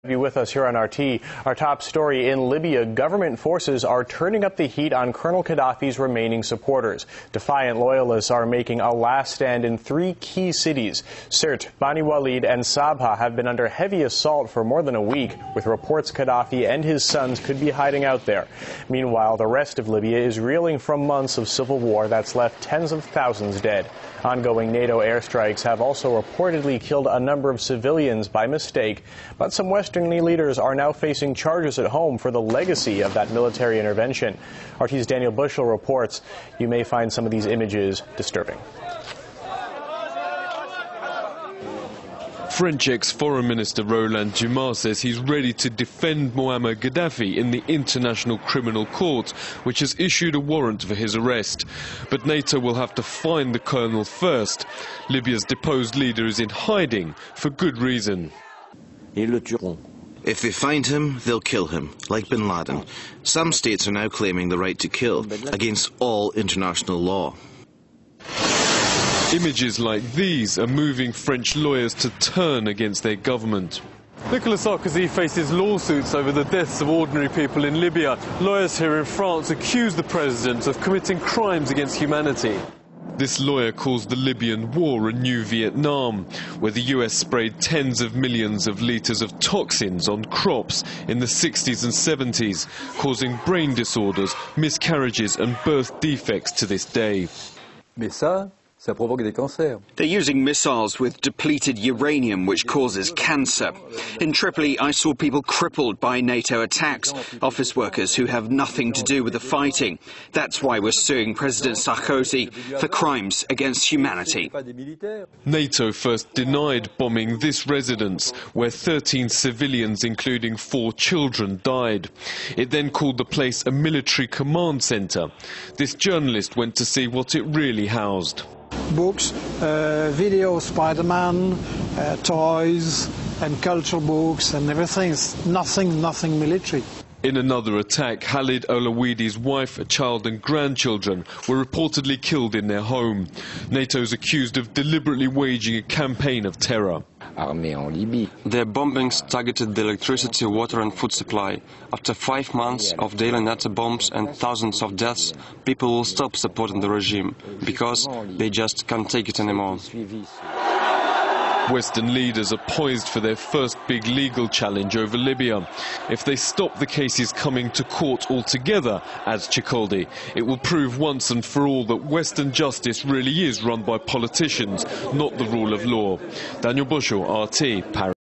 Be with us here on RT. Our top story in Libya, government forces are turning up the heat on Colonel Gaddafi's remaining supporters. Defiant loyalists are making a last stand in three key cities. Sirte, Bani Walid and Sabha have been under heavy assault for more than a week, with reports Gaddafi and his sons could be hiding out there. Meanwhile, the rest of Libya is reeling from months of civil war that's left tens of thousands dead. Ongoing NATO airstrikes have also reportedly killed a number of civilians by mistake, but some Western leaders are now facing charges at home for the legacy of that military intervention. RT's Daniel Bushell reports you may find some of these images disturbing. French ex-Foreign Minister Roland Dumas says he's ready to defend Muammar Gaddafi in the International Criminal Court, which has issued a warrant for his arrest. But NATO will have to find the colonel first. Libya's deposed leader is in hiding for good reason. If they find him, they'll kill him, like bin Laden. Some states are now claiming the right to kill, against all international law. Images like these are moving French lawyers to turn against their government. Nicolas Sarkozy faces lawsuits over the deaths of ordinary people in Libya. Lawyers here in France accuse the president of committing crimes against humanity. This lawyer calls the Libyan war a new Vietnam, where the US sprayed tens of millions of litres of toxins on crops in the 60s and 70s, causing brain disorders, miscarriages and birth defects to this day. They're using missiles with depleted uranium, which causes cancer. In Tripoli, I saw people crippled by NATO attacks, office workers who have nothing to do with the fighting. That's why we're suing President Sarkozy for crimes against humanity. NATO first denied bombing this residence, where 13 civilians, including 4 children, died. It then called the place a military command centre. This journalist went to see what it really housed. Books, video Spider-Man, toys and cultural books and everything. Nothing military. In another attack, Khalid Awidi's wife, a child and grandchildren were reportedly killed in their home. NATO's accused of deliberately waging a campaign of terror. Their bombings targeted the electricity, water and food supply. After 5 months of daily NATO bombs and thousands of deaths, people will stop supporting the regime because they just can't take it anymore. Western leaders are poised for their first big legal challenge over Libya. If they stop the cases coming to court altogether, adds Ceccaldi, it will prove once and for all that Western justice really is run by politicians, not the rule of law. Daniel Bushell, RT, Paris.